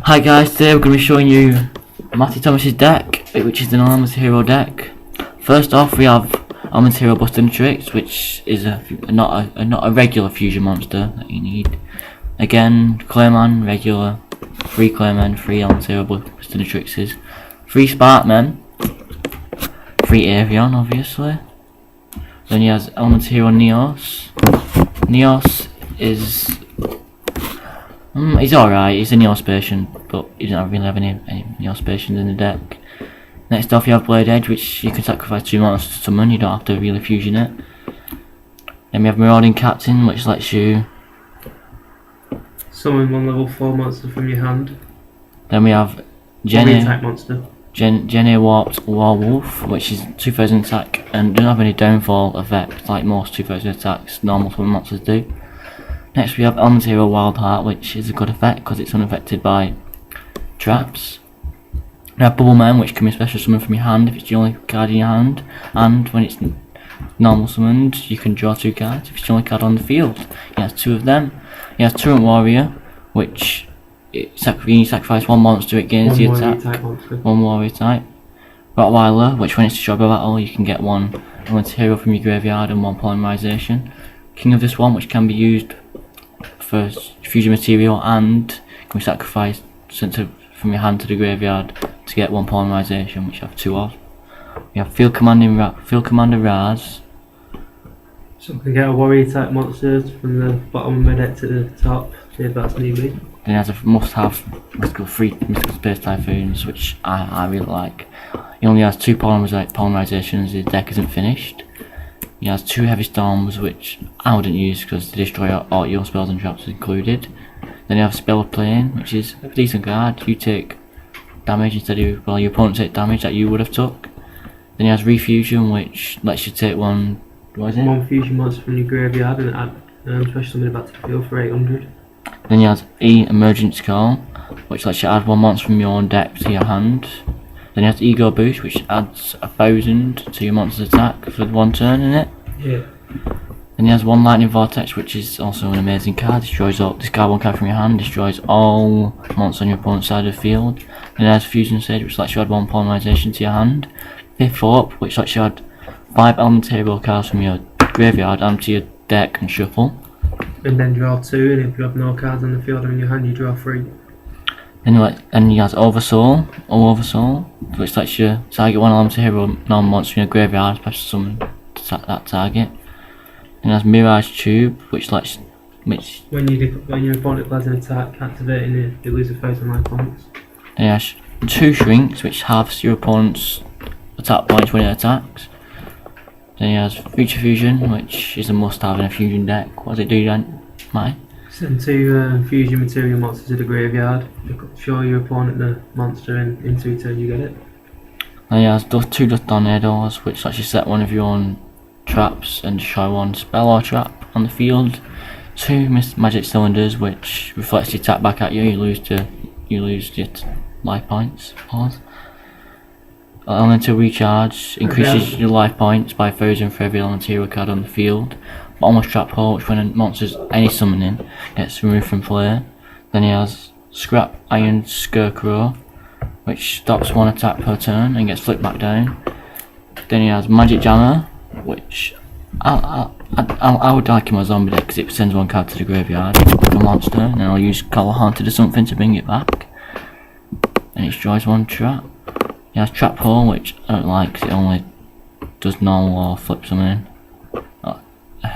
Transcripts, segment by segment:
Hi guys, today we're going to be showing you Matthew Thomas's deck, which is an Elemental Hero deck. First off, we have Elemental Hero Busting Tricks, which is not a regular fusion monster that you need. Again, Clayman, regular, 3 Claymen, 3 Elemental Hero Busting Trickses, 3 Sparkmen, 3 Avion obviously. Then he has Elemental Hero Neos. Neos is he's alright, he's a Neospatian, but he doesn't really have any Neospatians in the deck. Next off you have Blade Edge, which you can sacrifice 2 monsters to summon, you don't have to really fusion it. Then we have Marauding Captain, which lets you summon 1 level 4 monster from your hand. Then we have Jenny type monster. Jenny Warped Warwolf, which is 2000 attack and doesn't have any downfall effect like most 2000 attacks normal summon monsters do. Next we have Elemental Hero Wild Heart, which is a good effect because it's unaffected by traps. We have Bubble Man, which can be special summoned from your hand if it's the only card in your hand, and when it's normal summoned you can draw 2 cards if it's the only card on the field. He has 2 of them. He has Truant Warrior, which you sacrifice 1 monster, it gains the attack. 1 warrior type. Rottweiler, which when it's destroyed by battle you can get 1 Elemental Hero from your graveyard and 1 Polymerization. King of the Swamp, which can be used for fusion material and can be sacrificed from your hand to the graveyard to get 1 Polymerization, which you have 2 of. We have Field Commander Raz. So we can get a warrior type monsters from the bottom of my deck to the top, if that's need be. Then he has a must-have Mystical Space Typhoons, which I really like. He only has 2 polymerizations, his deck isn't finished. He has 2 Heavy Storms, which I wouldn't use because they destroy all your spells and traps included. Then you have Spell of Plane, which is a decent card. You take damage instead of, well, your opponent take damage that you would have took. Then he has Refusion, which lets you take 1 fusion monster from your graveyard and add special summon back to the field for 800. Then he has Emergency Call, which lets you add 1 monster from your own deck to your hand. Then he has Ego Boost, which adds 1000 to your monster's attack for 1 turn in it. Yeah. Then he has 1 Lightning Vortex, which is also an amazing card. Discard 1 card from your hand, destroys all monsters on your opponent's side of the field. Then he has Fusion Sage, which lets you add 1 Polymerization to your hand. Fifth up, which lets you add 5 Elemental Hero cards from your graveyard and to your deck and shuffle. And then draw 2, and if you have no cards on the field or in your hand, you draw 3. Then he has Oversoul, which lets you target 1 Elemental Hero non-monster in your graveyard, special summon to that target. Then he has Mirage Tube, which lets when your opponent plays an attack, activating it, you lose a phase on life points. Then he has 2 Shrinks, which halves your opponent's attack points when it attacks. Then he has Future Fusion, which is a must-have in a fusion deck. What does it do then, Matty? Send 2 fusion material monsters to the graveyard. Show your opponent the monster and in 2 turns you get it. Then he has 2 Dust Tornadoes, which lets you set 1 of your own traps and destroy 1 spell or trap on the field. 2 Magic Cylinders, which reflects the attack back at you. You lose your life points. Pause. Elemental Recharge increases your life points by 1000 for every Elemental Hero card on the field. Bottomless Trap Hole, which when a monster's any summoning gets removed from play. Then he has Scrap Iron Scarecrow, which stops 1 attack per turn and gets flipped back down. Then he has Magic Jammer, which I would like him as a zombie deck because it sends 1 card to the graveyard with a monster, and then I'll use Color Haunted or something to bring it back. And it destroys 1 trap. He has Trap Hole, which I don't like because it only does normal or flip summoning.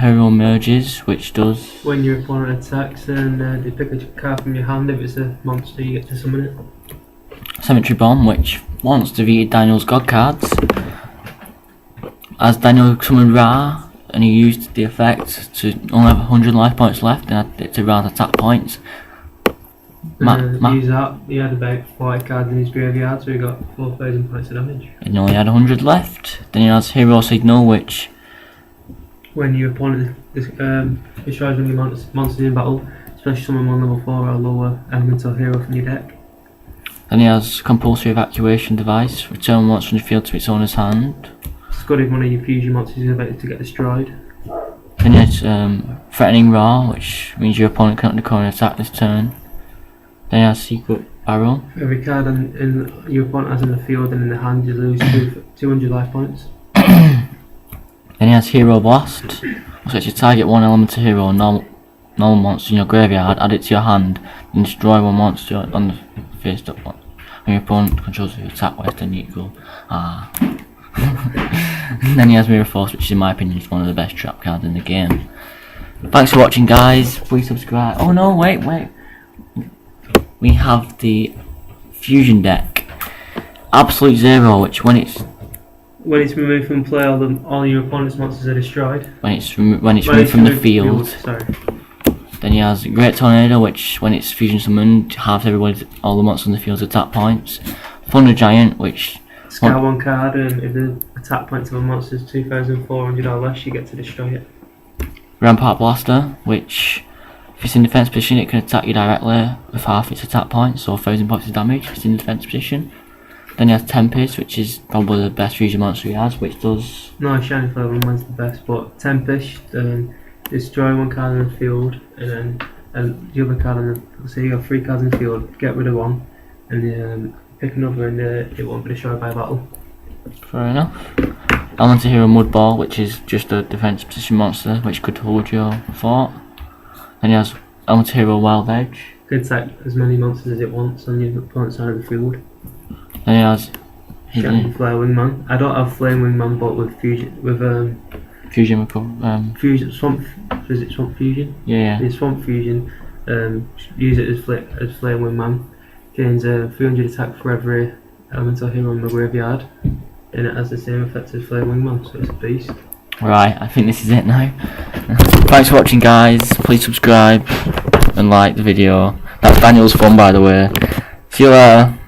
Hero Merges, which does when your opponent attacks and they pick a card from your hand, if it's a monster you get to summon it. Cemetery Bomb, which once defeated Daniel's God cards. As Daniel summoned Ra and he used the effect to only have 100 life points left and added it to Ra's attack points. Use that, he had about 5 cards in his graveyard, so he got 4000 points of damage. And he only had 100 left. Then he has Hero Signal, which when your opponent destroys 1 of your monsters in battle, especially summon 1 level 4 or lower Elemental Hero from your deck. Then he has Compulsory Evacuation Device, return 1 monster from the field to its owner's hand. It's good if 1 of your fusion monsters is about to get destroyed. Then he has Threatening Ra, which means your opponent cannot declare an attack this turn. Then he has barrel. For every card in your opponent has in the field and in the hand, you lose 200 life points. Then he has Hero Blast, which lets you target one elemental hero or normal monster in your graveyard, add it to your hand, and destroy one monster on the face up one. When your opponent controls your attack waste, then you go. Then he has Mirror Force, which in my opinion is one of the best trap cards in the game. Thanks for watching, guys. Please subscribe. Oh no, wait. We have the Fusion deck. Absolute Zero, which when it's removed from play, all your opponent's monsters are destroyed. when it's removed from the field. Sorry. Then he has Great Tornado, which when it's fusion summoned, halves all the monsters on the field's attack points. Thunder Giant, which Scout one card, and if the attack points of a monster is 2,400 or less, you get to destroy it. Rampart Blaster, which if it's in defense position, it can attack you directly with half its attack points, so 1,000 points of damage if it's in defense position. Then he has Tempest, which is probably the best fusion monster he has, which does. No, Shiny Flare one's the best, but Tempest, destroy one card in the field, and then the other card in the. So you have 3 cards in the field, get rid of one, and pick another, and it won't be destroyed by battle. Fair enough. Elemental Hero Mudball, which is just a defense position monster, which could hold your fort. Then he has Elemental Hero Wild Edge. Can attack as many monsters as it wants on your opponent's side of the field. Then he has Shiny Flare Wingman. I don't have Flame Wingman, but with Fusion, Fusion. Fusion Swamp. Is it Swamp Fusion? Yeah. It's Swamp Fusion. Use it as Flame Wingman. Gains 300 attack for every elemental hero in the graveyard, and it has the same effect as Flame Wingman, so it's a beast. Right, I think this is it now. Thanks for watching, guys. Please subscribe and like the video. That's Daniel's fun, by the way. See you later.